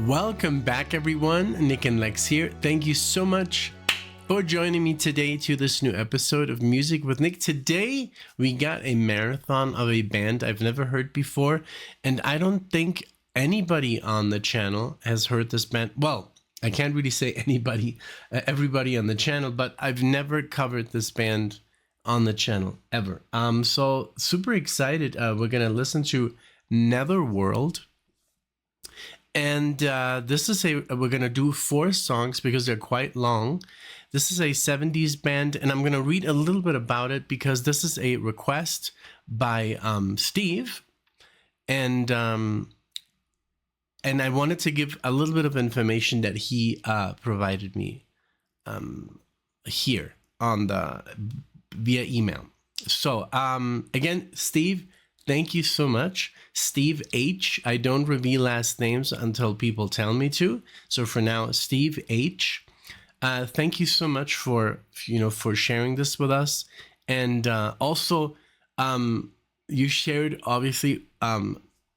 Welcome back, everyone. NicknLex here. Thank you so much for joining me today to this new episode of Music with Nick. Today, we got a marathon of a band I've never heard before, and I don't think anybody on the channel has heard this band. Well, I can't really say anybody, everybody on the channel, but I've never covered this band on the channel ever. So super excited. We're gonna listen to Netherworld. And this is we're going to do 4 songs because they're quite long. This is a 70s band, and I'm going to read a little bit about it because this is a request by Steve. And I wanted to give a little bit of information that he provided me here on via email. So again, Steve, thank you so much. Steve H. I don't reveal last names until people tell me to. So for now, Steve H. Thank you so much for sharing this with us. And also, you shared obviously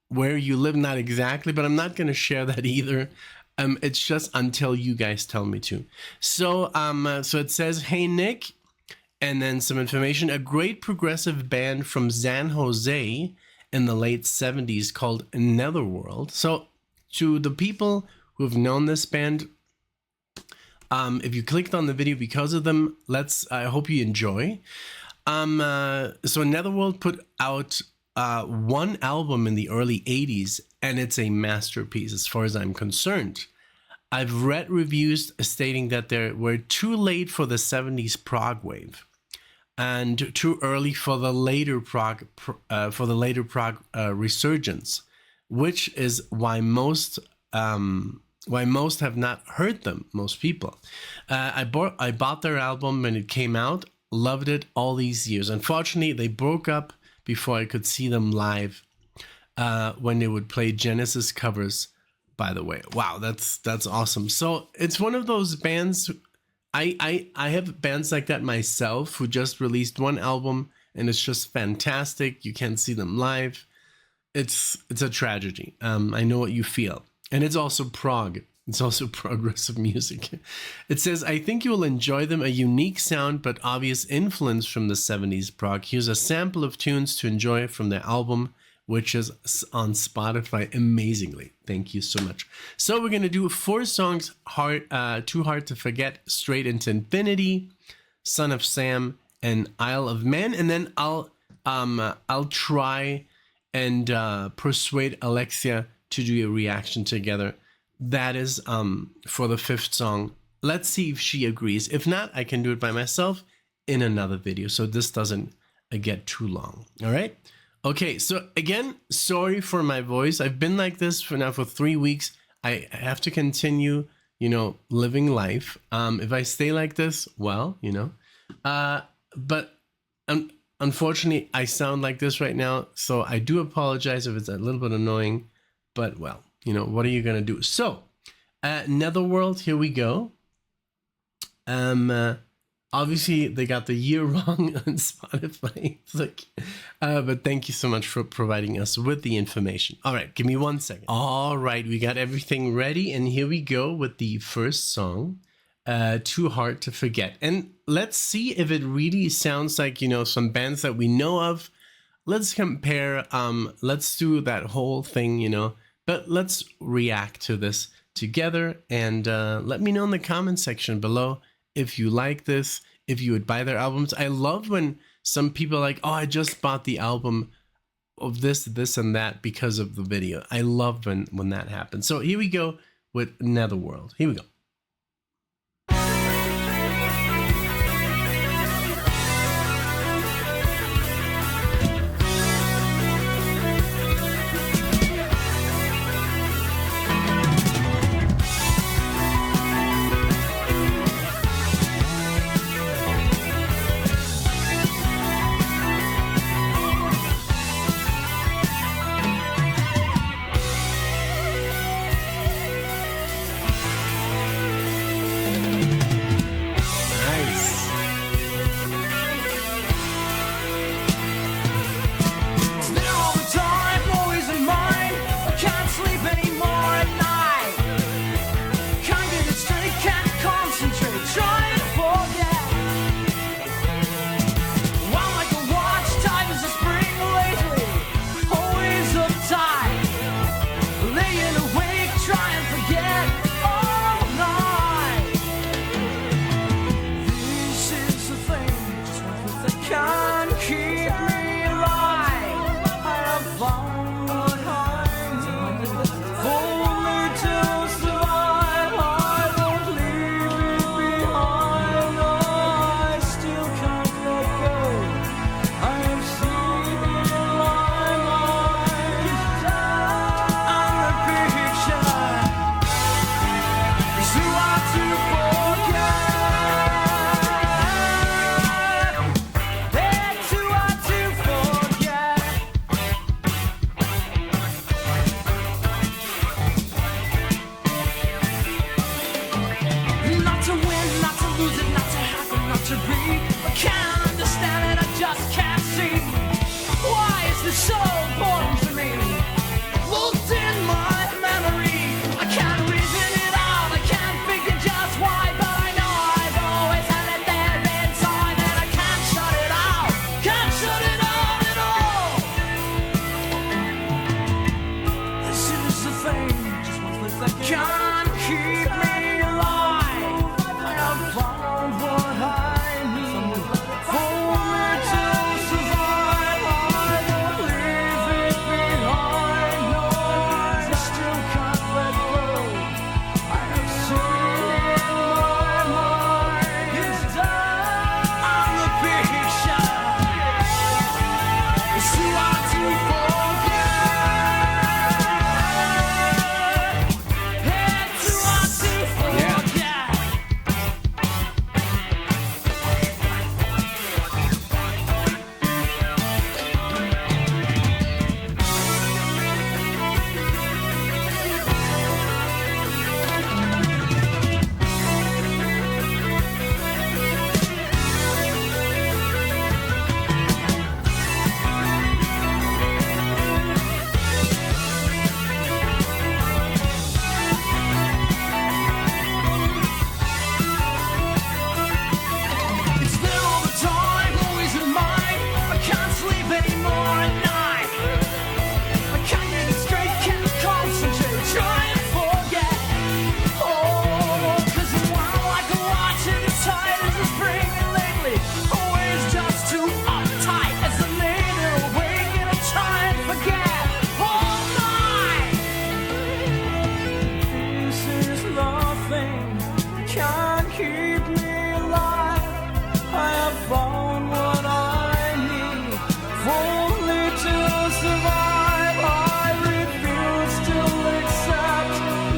where you live, not exactly, but I'm not going to share that either. It's just until you guys tell me to. So so it says, "Hey Nick," and then some information. "A great progressive band from San Jose in the late 70s called Netherworld." So to the people who've known this band, if you clicked on the video because of them, I hope you enjoy. So Netherworld put out one album in the early 80s, and it's a masterpiece as far as I'm concerned. I've read reviews stating that they were too late for the 70s prog wave and too early for the later prog resurgence, which is why most have not heard them. Most people. I bought their album when it came out, loved it all these years. Unfortunately, they broke up before I could see them live when they would play Genesis covers. By the way, wow, that's awesome. So it's one of those bands. I have bands like that myself who just released one album and it's just fantastic. You can't see them live. It's a tragedy. I know what you feel. And it's also prog. It's also progressive music. It says, "I think you will enjoy them. A unique sound but obvious influence from the 70s prog. Here's a sample of tunes to enjoy from their album, which is on Spotify amazingly." Thank you so much. So we're going to do 4 songs, Too Hard to Forget, Straight into Infinity, Son of Sam, and Isle of Man. And then I'll try and persuade Alexia to do a reaction together. That is for the 5th song. Let's see if she agrees. If not, I can do it by myself in another video, so this doesn't get too long. All right? Okay, so again, sorry for my voice. I've been like this for 3 weeks. I have to continue, living life. If I stay like this, well, but unfortunately, I sound like this right now. So I do apologize if it's a little bit annoying, but well, what are you going to do? So Netherworld, here we go. Obviously, they got the year wrong on Spotify. But thank you so much for providing us with the information. All right, give me 1 second. All right, we got everything ready. And here we go with the first song, Too Hard to Forget. And let's see if it really sounds like, some bands that we know of. Let's compare. Let's do that whole thing, But let's react to this together. And let me know in the comment section below if you like this, if you would buy their albums. I love when some people are like, "Oh, I just bought the album of this, and that because of the video." I love when that happens. So here we go with Netherworld. Here we go. can't keep me alive. I have found what I need for me to survive. I won't leave it behind. No, I still can't let go. I have seen in my mind it's done on the picture. It's too hard to forget. It's too hard to forget. It's there all the time, always in mind. I can't sleep anymore at night. I can't get it straight, can't concentrate, trying to forget. Oh, 'cause I'm wild like a watch and it's tight as a spring. And lately, always just too uptight. As I lay there awake and I'm trying to forget. All night. This is nothing, can't keep me alive. I have found what I need for me to survive. I refuse to accept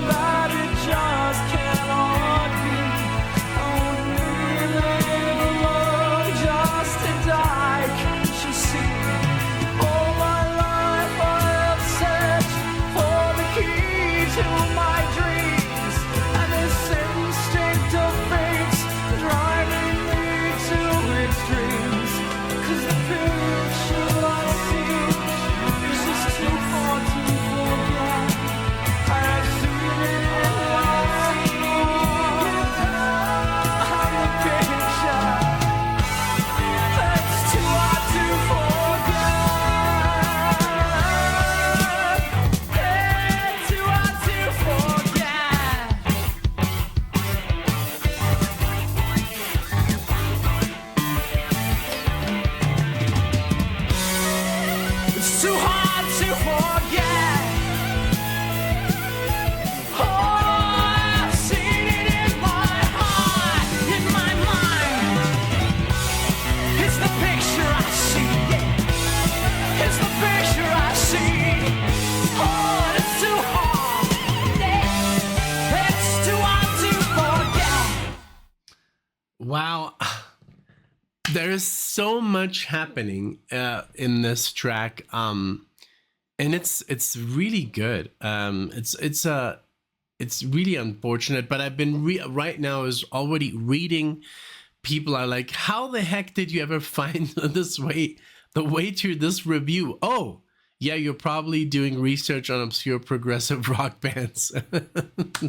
that it just cannot be. I won't leave it alone just to die. Can't you see? All my life I have searched for the key to my dreams, and this instinct of fate's driving me to extremes. 'Cause the picture I see is just too hard to forget. I have seen it in my mind. I'm the picture. It's too hard to forget. It's too hard to forget. It's too hard to forget. Oh, I've seen it in my heart, in my mind. It's the picture I see, yeah. It's the picture I see. Oh, it's too hard. Yeah. It's too hard to forget. Wow. There is so much happening in this track, and it's really good. It's really unfortunate, but I've been right now is already reading. People are like, "How the heck did you ever find the way to this review?" Oh, yeah, you're probably doing research on obscure progressive rock bands.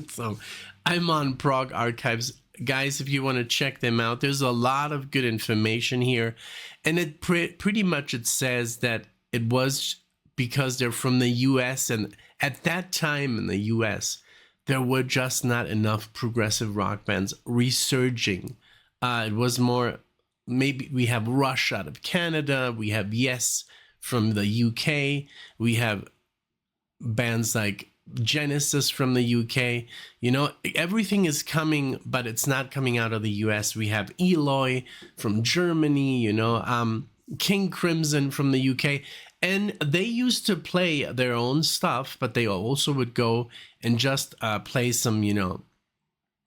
So I'm on PROG Archives. Guys, if you want to check them out, there's a lot of good information here. And it pretty much it says that it was because they're from the US, and at that time in the US, there were just not enough progressive rock bands resurging. It was more, maybe we have Rush out of Canada, we have Yes from the UK, we have bands like Genesis from the UK. You know, everything is coming, but it's not coming out of the US. We have Eloy from Germany, you know, King Crimson from the UK. And they used to play their own stuff, but they also would go and just play some, you know,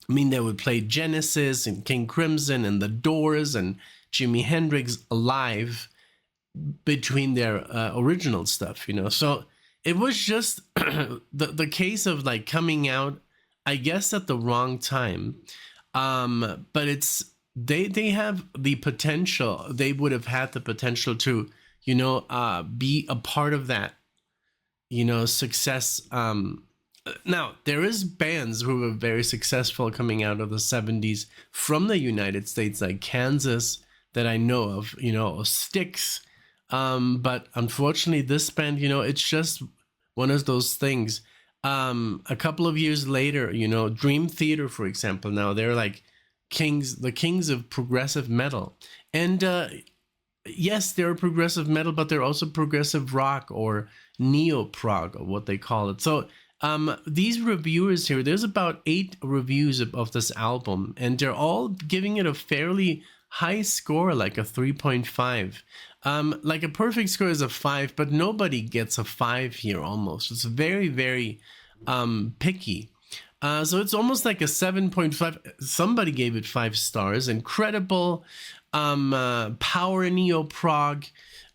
I mean, they would play Genesis and King Crimson and The Doors and Jimi Hendrix live between their original stuff, you know. So it was just the case of like coming out, I guess, at the wrong time. But it's they have the potential. They would have had the potential to, you know, be a part of that, you know, success. Now there is bands who were very successful coming out of the 70s from the United States, like Kansas, that I know of, you know, Styx. But unfortunately, this band, you know, it's just one of those things. A couple of years later, you know, Dream Theater, for example, now they're like the kings of progressive metal. And yes, they're progressive metal, but they're also progressive rock or neo prog, or what they call it. So these reviewers here, there's about 8 reviews of this album, and they're all giving it a fairly high score, like a 3.5. Like a perfect score is a 5, but nobody gets a 5 here almost. It's very, very picky. So it's almost like a 7.5. Somebody gave it 5 stars. Incredible. Power neo prog.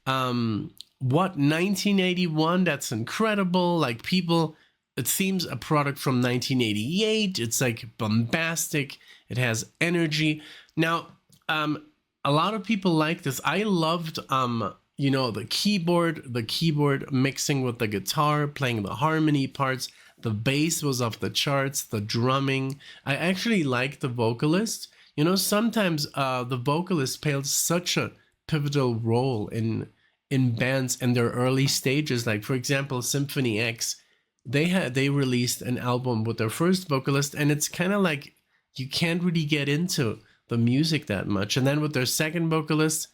What, 1981? That's incredible. Like, people, it seems a product from 1988. It's like bombastic. It has energy. Now, a lot of people like this. I loved, you know, the keyboard mixing with the guitar, playing the harmony parts. The bass was off the charts, the drumming. I actually liked the vocalist. You know, sometimes the vocalist plays such a pivotal role in bands in their early stages. Like, for example, Symphony X, they released an album with their first vocalist, and it's kind of like you can't really get into the music that much. And then with their second vocalist,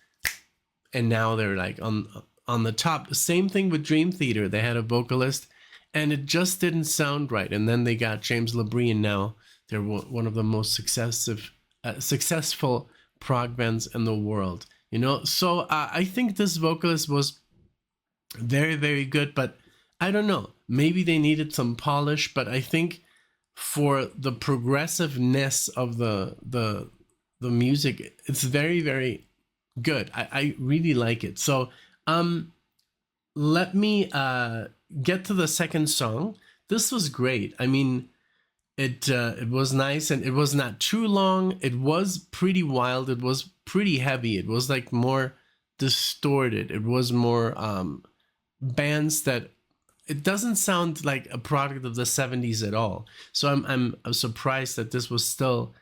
and now they're like on the top. Same thing with Dream Theater. They had a vocalist, and it just didn't sound right. And then they got James LaBrie, and now they're one of the most successful prog bands in the world. You know, so I think this vocalist was very, very good, but I don't know. Maybe they needed some polish, but I think for the progressiveness of the music, it's very, very good. I really like it. So let me get to the second song. This was great. I mean, it was nice, and it was not too long. It was pretty wild. It was pretty heavy. It was like more distorted. It was more bands that, it doesn't sound like a product of the 70s at all. So I'm surprised that this was still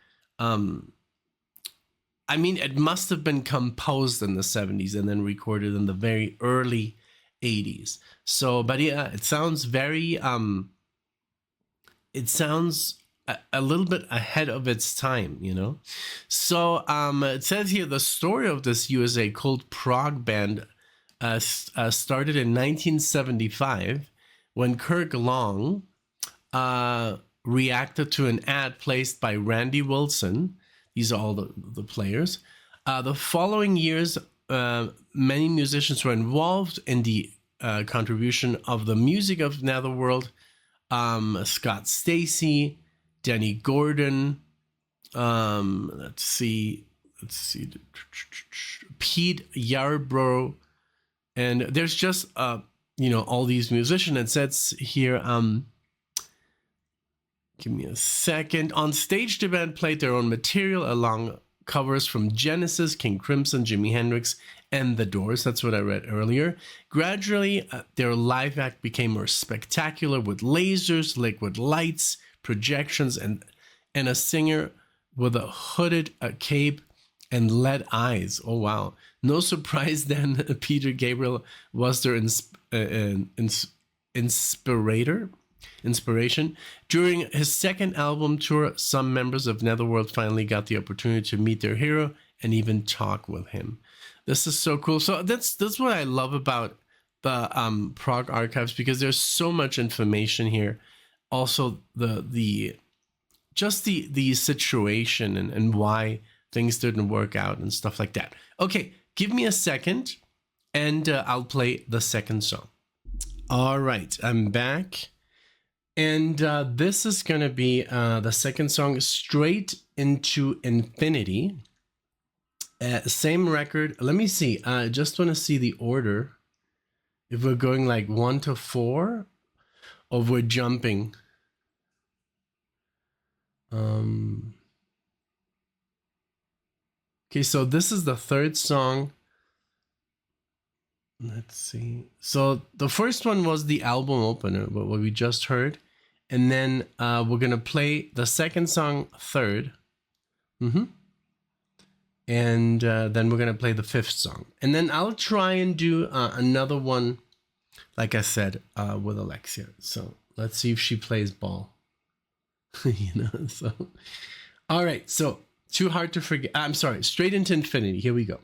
I mean, it must have been composed in the 70s and then recorded in the very early 80s. So, but yeah, it sounds very, it sounds a little bit ahead of its time, you know? So, it says here, the story of this USA cult prog band started in 1975 when Kirk Long reacted to an ad placed by Randy Wilson. These are all the players. The following years, many musicians were involved in the contribution of the music of Netherworld. Scott Stacy, Denny Gordon, let's see, Pete Yarbrough, and there's just you know, all these musicians. It says here, give me a second. On stage, the band played their own material along covers from Genesis, King Crimson, Jimi Hendrix, and The Doors. That's what I read earlier. Gradually, their live act became more spectacular with lasers, liquid lights, projections, and a singer with a hooded cape and lead eyes. Oh, wow. No surprise then, Peter Gabriel was their inspiration. During his second album tour, some members of Netherworld finally got the opportunity to meet their hero and even talk with him. This is so cool. So that's what I love about the Prog archives, because there's so much information here. Also, the situation and why things didn't work out and stuff like that. Okay, give me a second, and I'll play the second song. All right, I'm back. And this is going to be the second song, Straight into Infinity. Same record. Let me see. I just want to see the order. If we're going like 1 to 4, or we're jumping. Okay, so this is the third song. Let's see. So the first one was the album opener, what we just heard. And then we're going to play the second song third. And then we're going to play the fifth song. And then I'll try and do another one, like I said, with Alexia. So Let's see if she plays ball. You know, so. All right, so Too Hard to Forget. I'm sorry, Straight into Infinity. Here we go.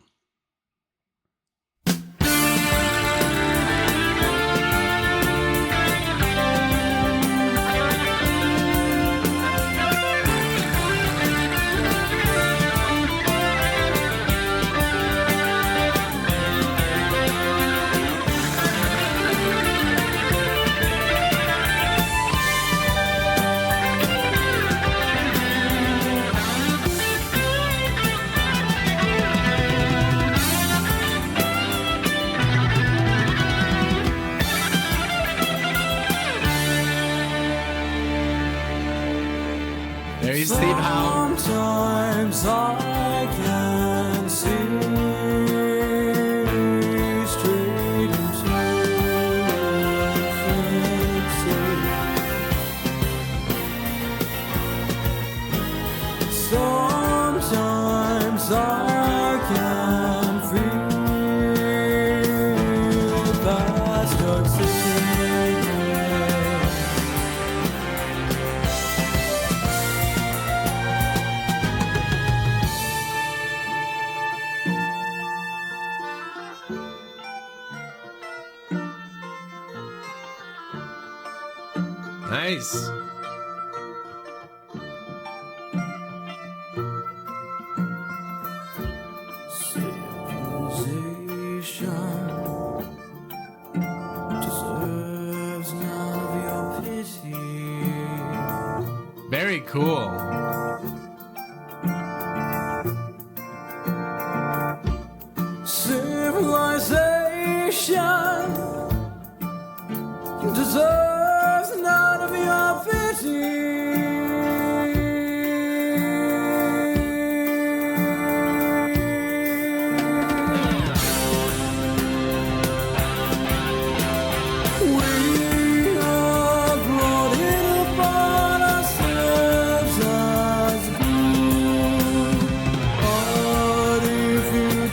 There you see how. Sometimes I can see straight into infinity. Sometimes I can feel past toxicity. Nice. Civilization deserves none of your pity. Very cool. Civilization deserves none of your pity.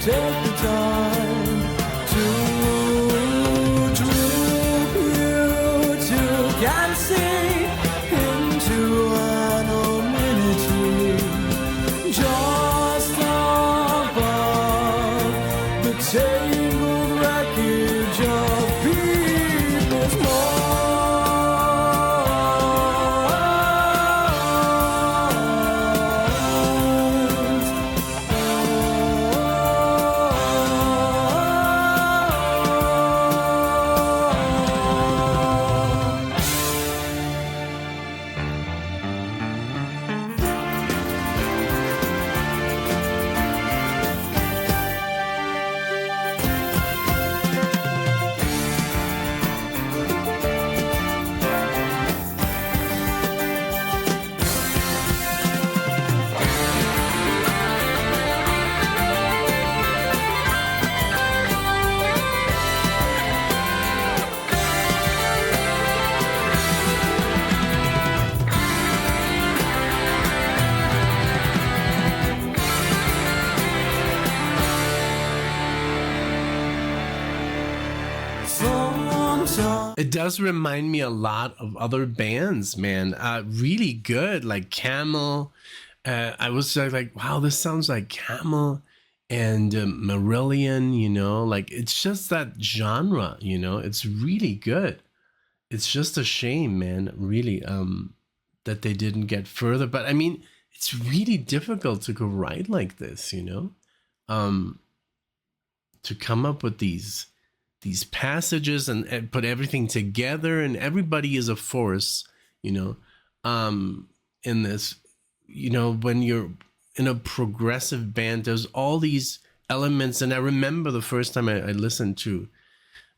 Take the time to droop you to can see into anonymity just above the tangled wreckage of people's It does remind me a lot of other bands, man. Really good, like Camel. I was like, wow, this sounds like Camel and Marillion, you know, like it's just that genre, you know, it's really good. It's just a shame, man, really, that they didn't get further. But I mean, it's really difficult to go write like this, you know, to come up with these passages and put everything together, and everybody is a force, you know, in this, you know, when you're in a progressive band, there's all these elements. And I remember the first time I listened to,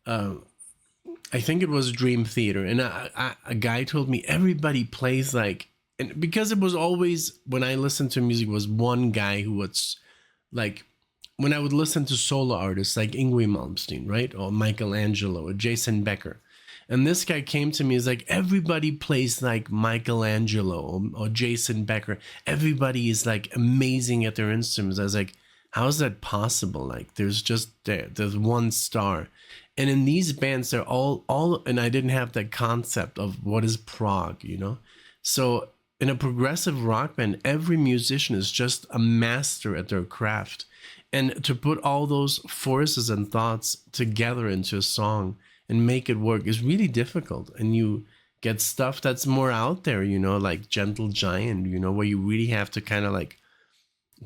I think it was Dream Theater, and a guy told me everybody plays like, and because it was always, when I listened to music, was one guy who was like, when I would listen to solo artists like Yngwie Malmsteen, right? Or Michelangelo or Jason Becker. And this guy came to me, he's like, everybody plays like Michelangelo or Jason Becker. Everybody is like amazing at their instruments. I was like, how is that possible? Like there's one star. And in these bands, they're all, and I didn't have that concept of what is prog, you know? So in a progressive rock band, every musician is just a master at their craft. And to put all those forces and thoughts together into a song and make it work is really difficult. And you get stuff that's more out there, you know, like Gentle Giant, you know, where you really have to kind of like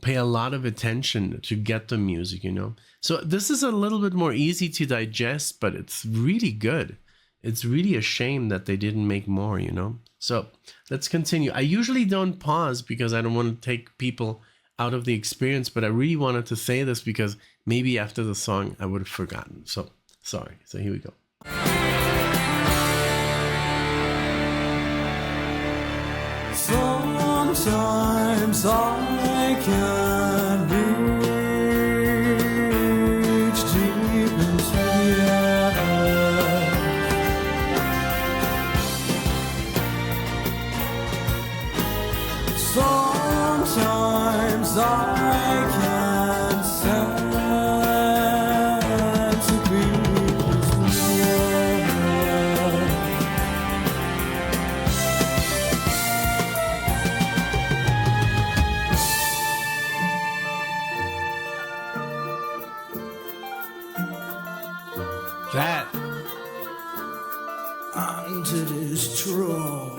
pay a lot of attention to get the music, you know. So this is a little bit more easy to digest, but it's really good. It's really a shame that they didn't make more, you know. So let's continue. I usually don't pause because I don't want to take people out of the experience, but I really wanted to say this because maybe after the song I would have forgotten. So sorry. So here we go. Sometimes I can reach deep into the air. Sometimes I can sense a breeze in the air. That And it is true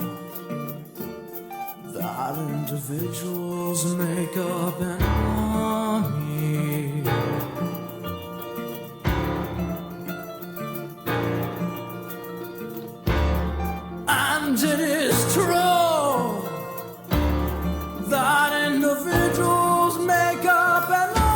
that individuals make up an army. And it is true that individuals make up an army.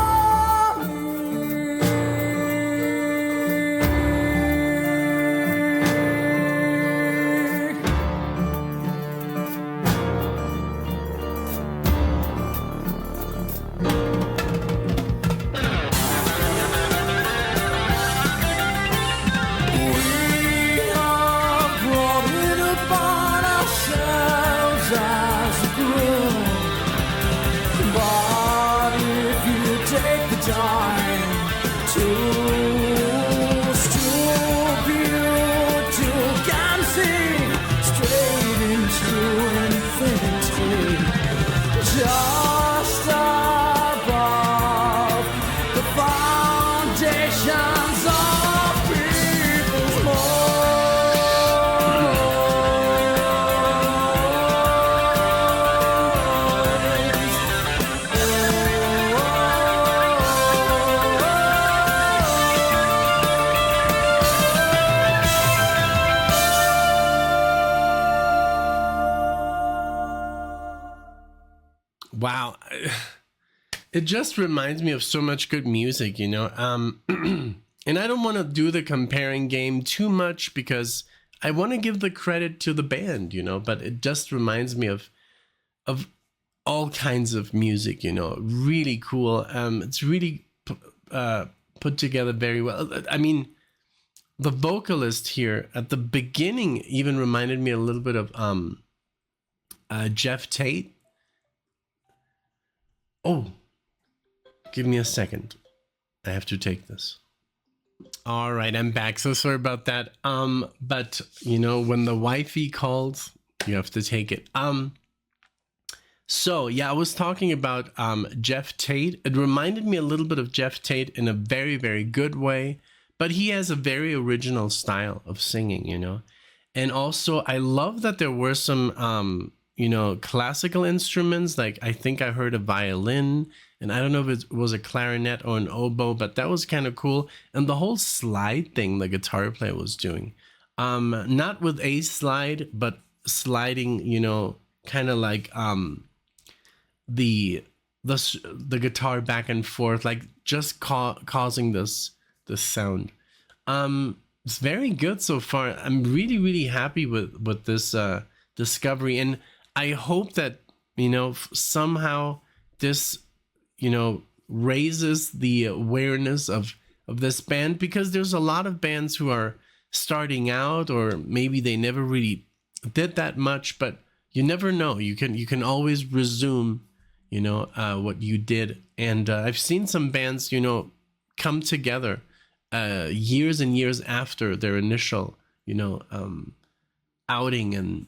We have brought it upon ourselves as a group. But if you take the time to stoop, you can see straight into infinity, just above the foundations of people's wow. It just reminds me of so much good music, you know. And I don't want to do the comparing game too much because I want to give the credit to the band, you know, but it just reminds me of all kinds of music, you know. Really cool. It's really put together very well. I mean, the vocalist here at the beginning even reminded me a little bit of Jeff Tate. Oh, give me a second. I have to take this. All right, I'm back. So sorry about that. But you know, when the wifey calls, you have to take it. So yeah, I was talking about Jeff Tate. It reminded me a little bit of Jeff Tate in a very, very good way, but he has a very original style of singing, you know. And also, I love that there were some you know, classical instruments. Like I think I heard a violin, and I don't know if it was a clarinet or an oboe, but that was kind of cool. And the whole slide thing the guitar player was doing, not with a slide, but sliding, you know, kind of like the guitar back and forth, like just causing this sound. It's very good so far. I'm really, really happy with this discovery, and I hope that, you know, somehow this, you know, raises the awareness of this band, because there's a lot of bands who are starting out, or maybe they never really did that much, but you never know. You can always resume, you know, what you did. And I've seen some bands, you know, come together years and years after their initial, outing, and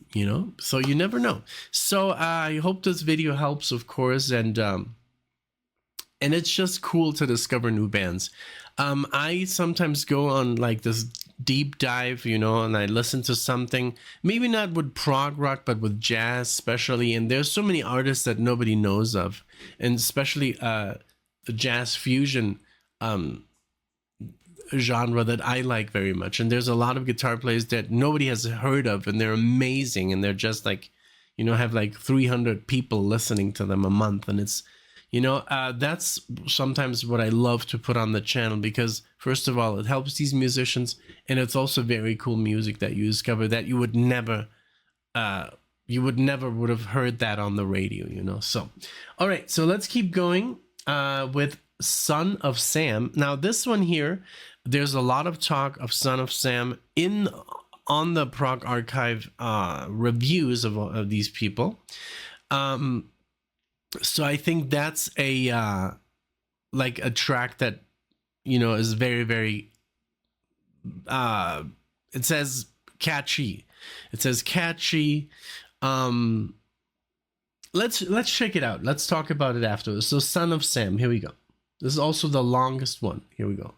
so you never know. So I hope this video helps, of course, and it's just cool to discover new bands. I sometimes go on like this deep dive, and I listen to something, maybe not with prog rock, but with jazz especially, and there's so many artists that nobody knows of, and especially the jazz fusion genre that I like very much. And there's a lot of guitar players that nobody has heard of, and they're amazing, and they're just like, have like 300 people listening to them a month, and it's that's sometimes what I love to put on the channel, because first of all, it helps these musicians, and it's also very cool music that you discover that you would never would have heard that on the radio, So, all right, so let's keep going with Son of Sam. Now, this one here, there's a lot of talk of Son of Sam on the Prog Archive reviews of these people. So I think that's a like a track that is very, very it says catchy. Let's check it out. Let's talk about it afterwards. So Son of Sam, here we go. This is also the longest one. Here we go.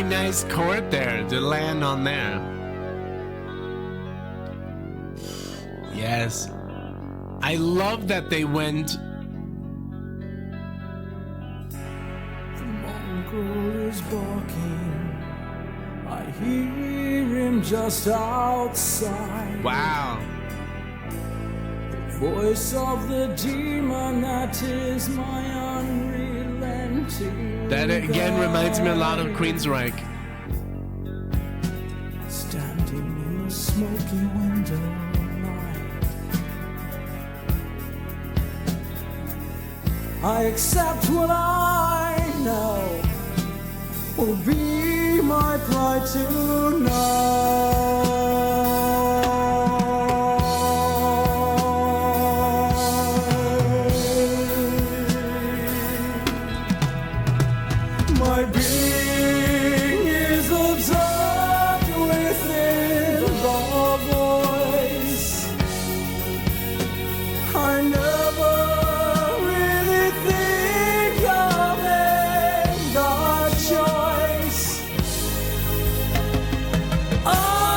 Nice chord there to land on there. Yes, I love that they went. The mongrel is barking. I hear him just outside. Wow. The voice of the demon that is my unrelenting. That again reminds me a lot of Queensryche. Standing in the smoky window light, I accept what I know will be my pride tonight. My being is absorbed within the voice. I never really think of it, the choice. Oh,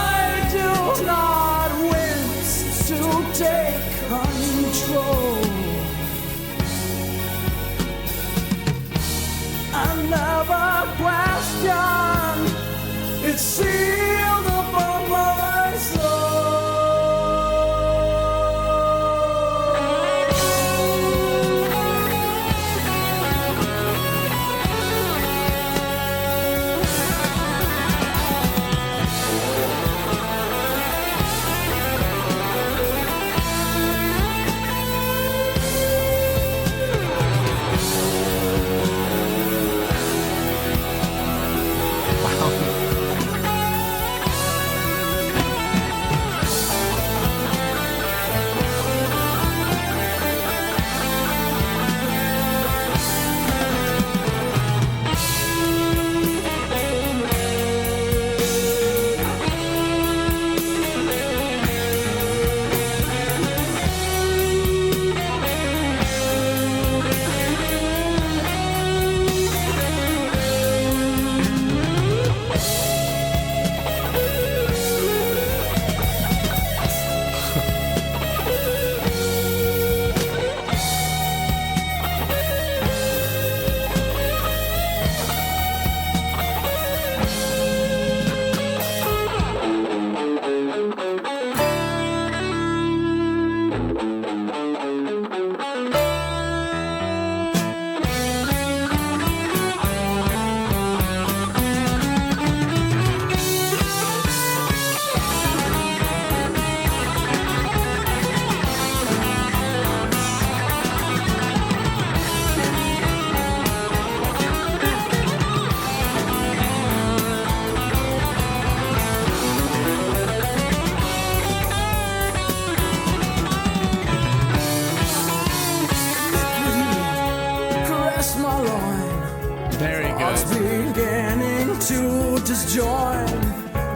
heart's beginning to disjoin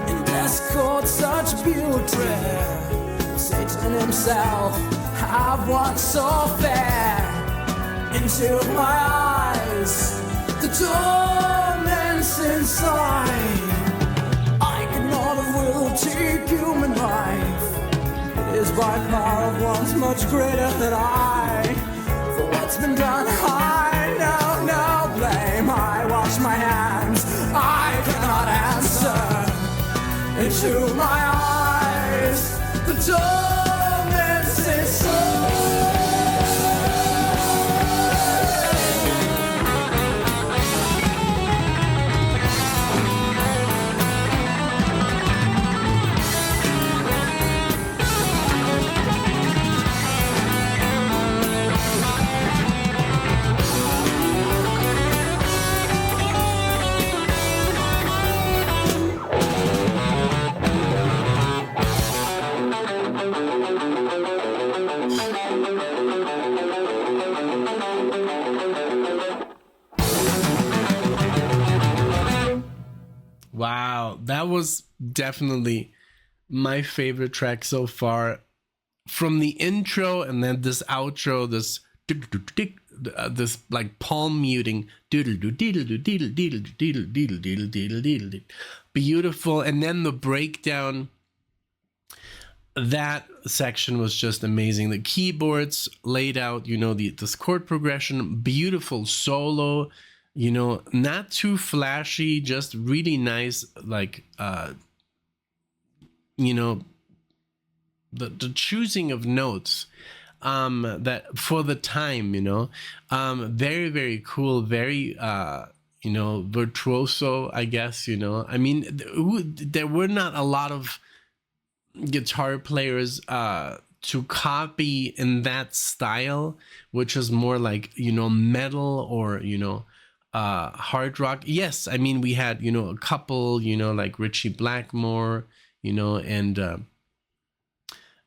in discord such beauty. Satan himself have walked so fair into my eyes, the torments inside. I could not have will take human life. It is by power of one's much greater than I. For what's been done, I know no blame. I wash my hands, I cannot answer. Into my eyes, the torments inside. Wow, that was definitely my favorite track so far. From the intro and then this outro, this like palm muting, beautiful, and then the breakdown. That section was just amazing. The keyboards laid out, you know, this chord progression, beautiful solo. You know, not too flashy, just really nice, like, you know, the choosing of notes, that for the time, you know, very, very cool, very, you know, virtuoso, I guess, you know. I mean, there were not a lot of guitar players, to copy in that style, which is more like, you know, metal or, you know, hard rock. Yes, I mean, we had, you know, a couple, you know, like Richie Blackmore, you know, and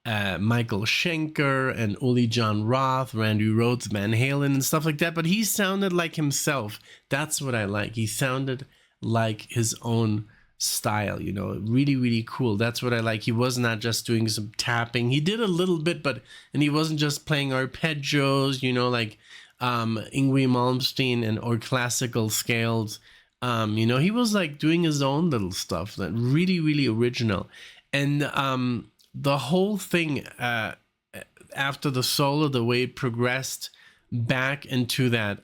Michael Schenker and Uli John Roth, Randy Rhoads, Van Halen and stuff like that, but he sounded like himself. That's what I like. He sounded like his own style, you know, really, really cool. That's what I like. He was not just doing some tapping. He did a little bit, and he wasn't just playing arpeggios, you know, like Yngwie Malmsteen and or classical scales. You know, he was like doing his own little stuff that really, really original. And the whole thing, after the solo, the way it progressed back into that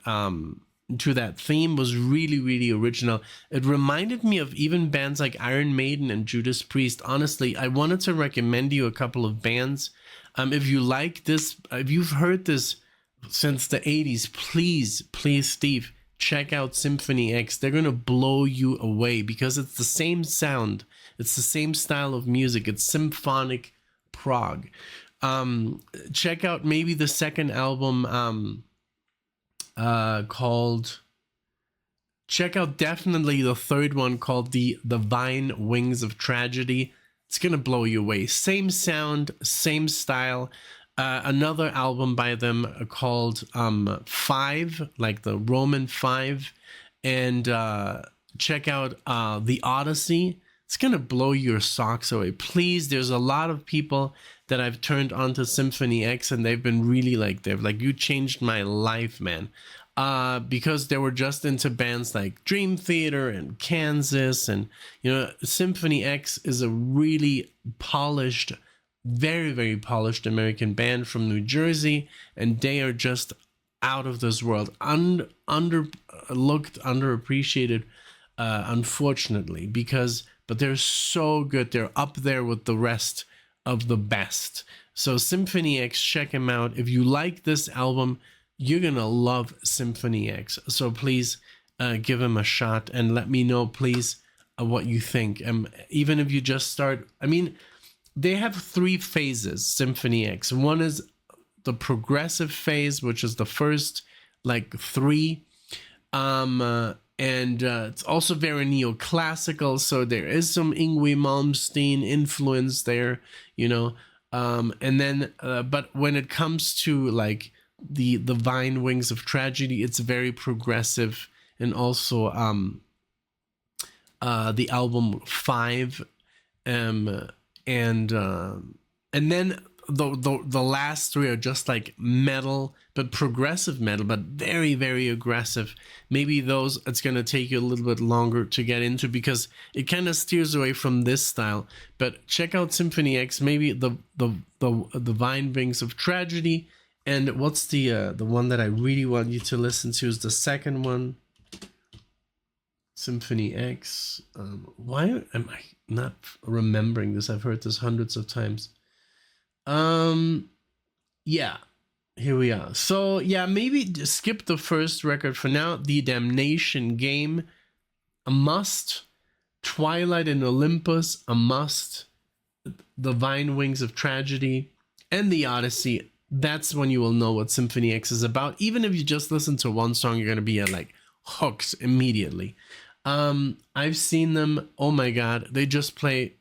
theme was really, really original. It reminded me of even bands like Iron Maiden and Judas Priest. Honestly, I wanted to recommend you a couple of bands. If you like this, if you've heard this since the 80s, please, Steve, check out Symphony X. They're gonna blow you away because it's the same sound, it's the same style of music. It's symphonic prog. Check out maybe the second album, called, check out definitely the third one called the Vine Wings of Tragedy. It's gonna blow you away. Same sound, same style. Another album by them called 5, like the Roman 5, and check out The Odyssey. It's gonna blow your socks away. Please, there's a lot of people that I've turned onto Symphony X, and they've been really like, they're like, you changed my life, man. Because they were just into bands like Dream Theater and Kansas, and you know, Symphony X is a really polished, very, very polished American band from New Jersey, and they are just out of this world. Underlooked, underappreciated, unfortunately, but they're so good. They're up there with the rest of the best. So Symphony X, check them out. If you like this album, you're gonna love Symphony X. So please give them a shot and let me know, please, what you think. Even if you just start, I mean, they have 3 phases, Symphony X. One is the progressive phase, which is the first like 3. And it's also very neoclassical, so there is some Yngwie Malmsteen influence there, you know. And then, but when it comes to like the Vine Wings of Tragedy, it's very progressive. and also the album 5, and then the last 3 are just like metal, but progressive metal, but very, very aggressive. Maybe those it's gonna take you a little bit longer to get into because it kind of steers away from this style. But check out Symphony X, maybe the Vine Wings of Tragedy, and what's the one that I really want you to listen to is the second one. Symphony X. Why am I not remembering this? I've heard this hundreds of times. Yeah, here we are. So yeah, maybe just skip the first record for now. The Damnation Game, a must. Twilight in Olympus, a must. The Vine Wings of Tragedy, and the Odyssey. That's when you will know what Symphony X is about. Even if you just listen to one song, you're gonna be like hooked immediately. I've seen them. Oh my god, they just play.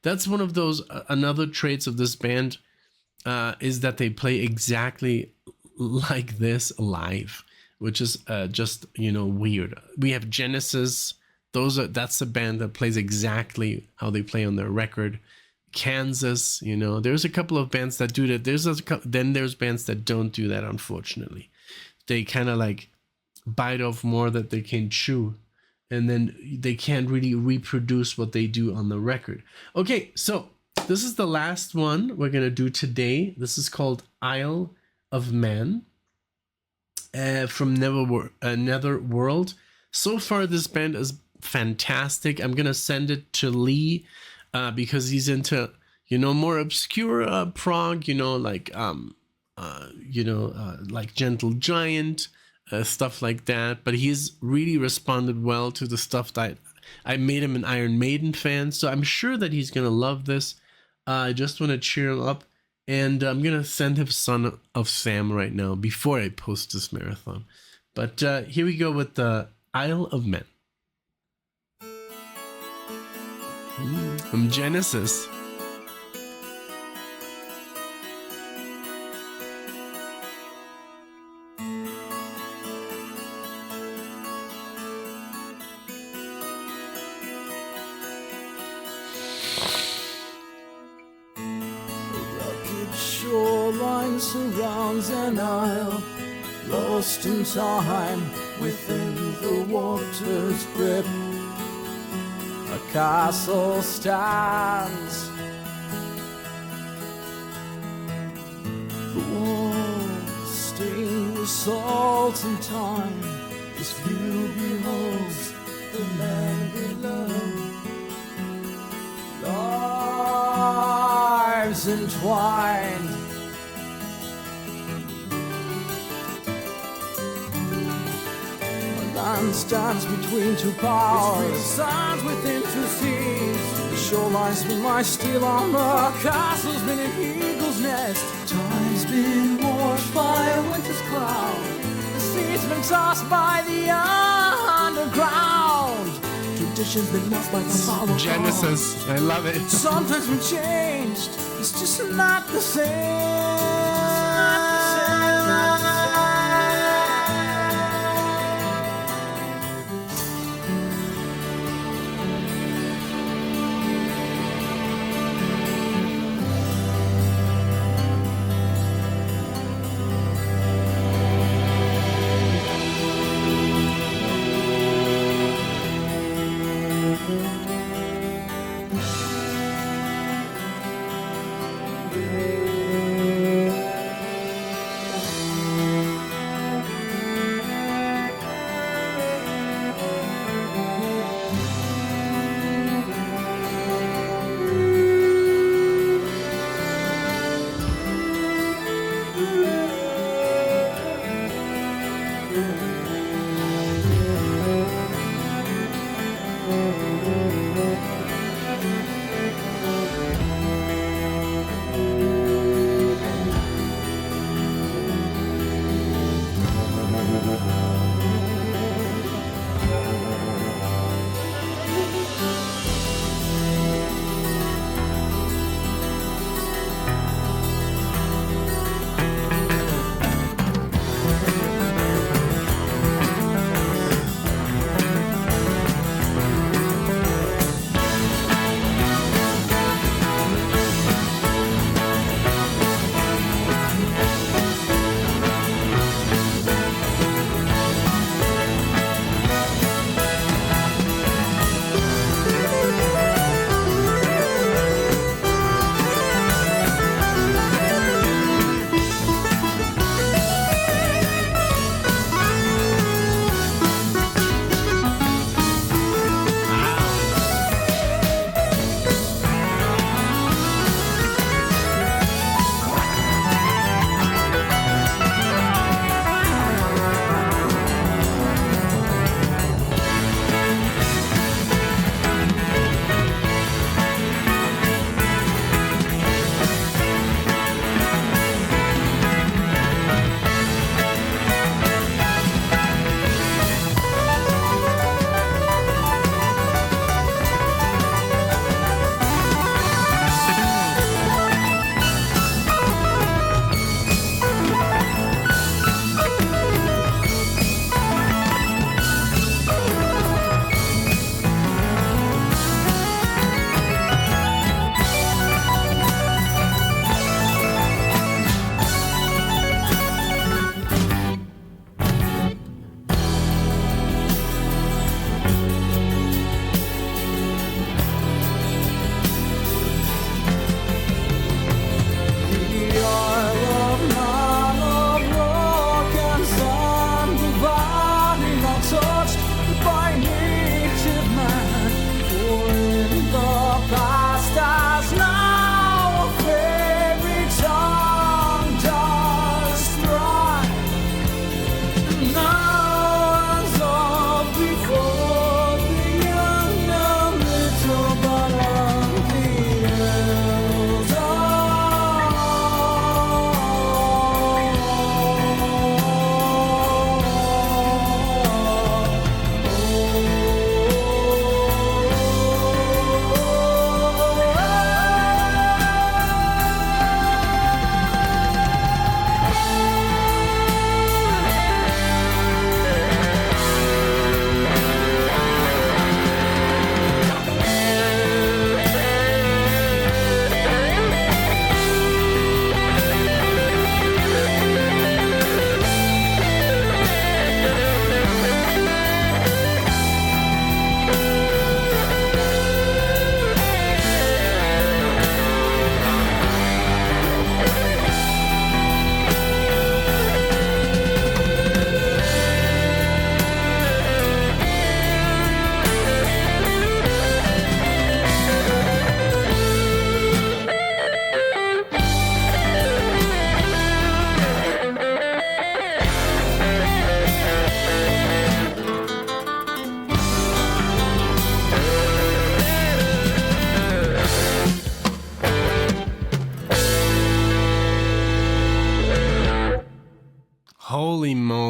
That's one of those another traits of this band is that they play exactly like this live, which is just, you know, weird. We have Genesis. That's a band that plays exactly how they play on their record. Kansas, you know, there's a couple of bands that do that. Then there's bands that don't do that, unfortunately. They kind of like bite off more that they can chew, and then they can't really reproduce what they do on the record. Okay, so this is the last one we're gonna do today. This is called Isle of Man from Netherworld. So far, this band is fantastic. I'm gonna send it to Lee because he's into, you know, more obscure prog, you know, like like Gentle Giant. Stuff like that, but he's really responded well to the stuff that I made him an Iron Maiden fan, so I'm sure that he's gonna love this. I just want to cheer him up, and I'm gonna send him Son of Sam right now before I post this marathon. But here we go with the Isle of Men from Genesis. Shoreline surrounds an isle, lost in time within the water's grip. A castle stands, the walls stained with salt and time. This view beholds the land below. Lives entwined, a land stands between two powers, stands within two seas. The shoreline's been my steel armor, castle's been an eagle's nest. Time's been washed by a winter's cloud, the sea's been tossed by the underground. Tradition's been lost by the power. Genesis, I love it. Sometimes been changed, it's just not the same.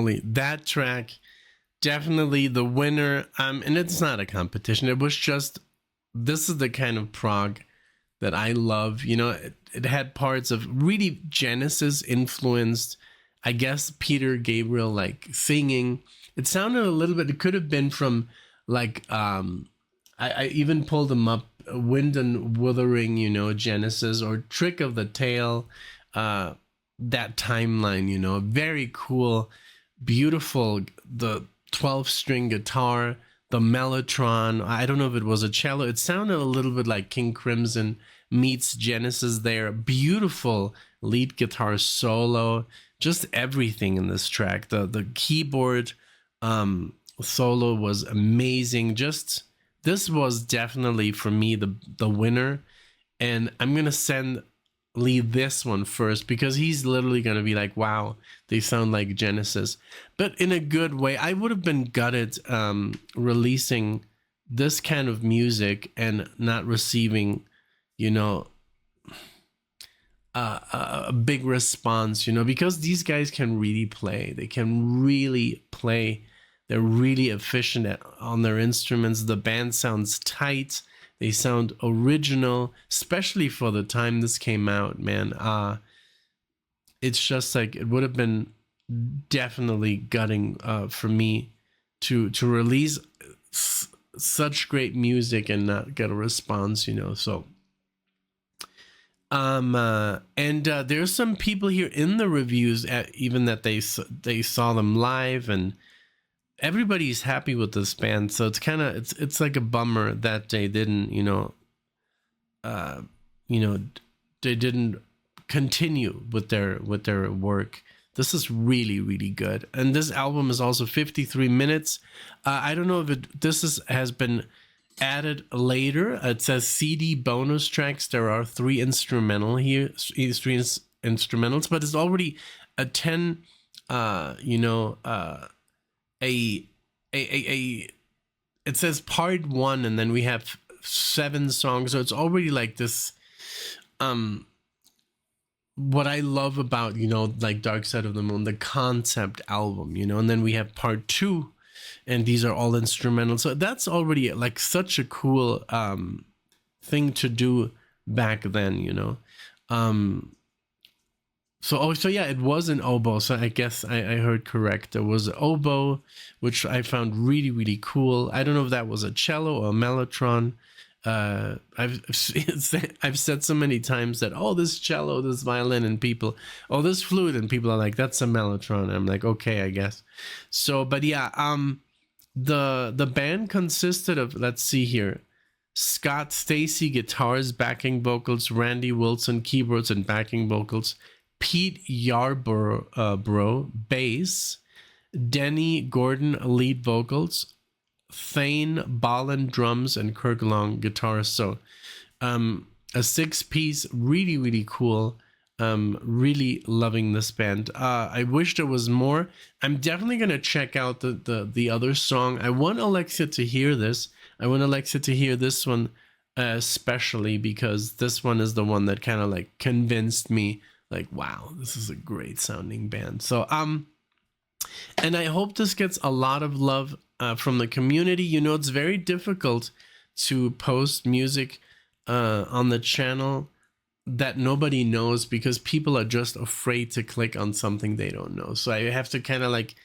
moly, that track, definitely the winner. And it's not a competition. It was just, this is the kind of prog that I love. You know, it had parts of really Genesis influenced, I guess, Peter Gabriel like singing. It sounded a little bit, it could have been from like, I even pulled them up, Wind and Wuthering, you know, Genesis, or Trick of the Tail, that timeline, you know, very cool, beautiful, the 12-string guitar, the mellotron. I don't know if it was a cello. It sounded a little bit like King Crimson meets Genesis there. Beautiful lead guitar solo, just everything in this track. The keyboard solo was amazing. Just, this was definitely for me the winner. And I'm gonna send Lee this one first because he's literally gonna be like, wow, they sound like Genesis, but in a good way. I would have been gutted releasing this kind of music and not receiving, you know, a big response, you know, because these guys can really play. They can really play. They're really efficient on their instruments. The band sounds tight. They sound original, especially for the time this came out, man. It's just like, it would have been definitely gutting for me to release such great music and not get a response, you know. So there's some people here in the reviews even that they saw them live, and everybody's happy with this band. So it's kind of, it's like a bummer that they didn't, they didn't continue with their work. This is really, really good. And this album is also 53 minutes. I don't know if this has been added later. It says CD bonus tracks. There are 3 instrumental here, 3 instrumentals, but it's already a 10, it says part 1, and then we have 7 songs. So it's already like this, what I love about, like Dark Side of the Moon, the concept album, and then we have part 2, and these are all instrumental. So that's already like such a cool thing to do back then, So yeah, it was an oboe. So I guess I heard correct. There was an oboe, which I found really, really cool. I don't know if that was a cello or a mellotron. I've said so many times that, oh, this cello, this violin, and people, oh, this flute, and people are like, that's a mellotron. I'm like, okay, I guess. So, but yeah, the band consisted of, let's see here, Scott Stacy guitars, backing vocals, Randy Wilson keyboards and backing vocals, Pete Yarborough bass, Denny Gordon lead vocals, Thane Ballen drums, and Kirk Long guitars. So a 6-piece, really, really cool. Really loving this band. I wish there was more. I'm definitely gonna check out the other song. I want Alexia to hear this. I want Alexia to hear this one especially, because this one is the one that kind of like convinced me, like, wow, this is a great sounding band. So and I hope this gets a lot of love from the community. It's very difficult to post music on the channel that nobody knows, because people are just afraid to click on something they don't know. So I have to kind of like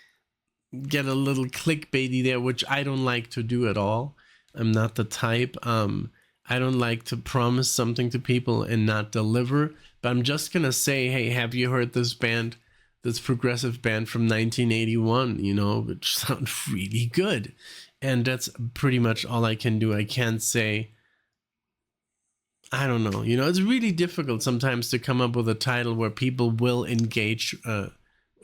get a little clickbaity there, which I don't like to do at all. I'm not the type. I don't like to promise something to people and not deliver. But I'm just gonna say, hey, have you heard this band, this progressive band from 1981, which sounds really good. And that's pretty much all I can do. I can't say, I don't know, it's really difficult sometimes to come up with a title where people will engage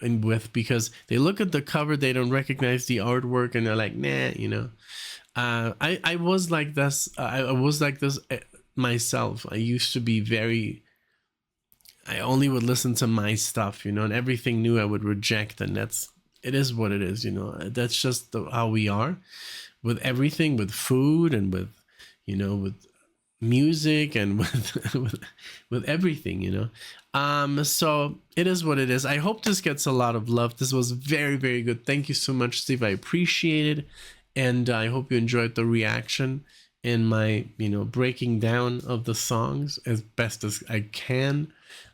with, because they look at the cover, they don't recognize the artwork, and they're like, nah, I was like this. I was like this myself. I used to be I only would listen to my stuff, and everything new I would reject. And it is what it is, That's just how we are with everything, with food and with, with music and with everything, you know. So it is what it is. I hope this gets a lot of love. This was very, very good. Thank you so much, Steve. I appreciate it, and I hope you enjoyed the reaction and my, you know, breaking down of the songs as best as I can.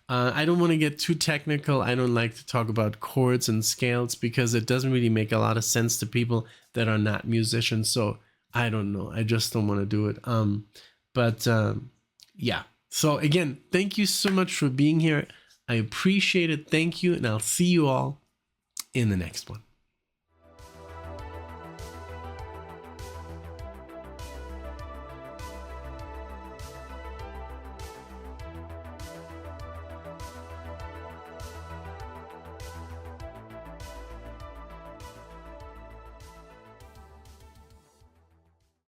I don't want to get too technical. I don't like to talk about chords and scales because it doesn't really make a lot of sense to people that are not musicians. So I don't know. I just don't want to do it. But yeah. So again, thank you so much for being here. I appreciate it. Thank you. And I'll see you all in the next one.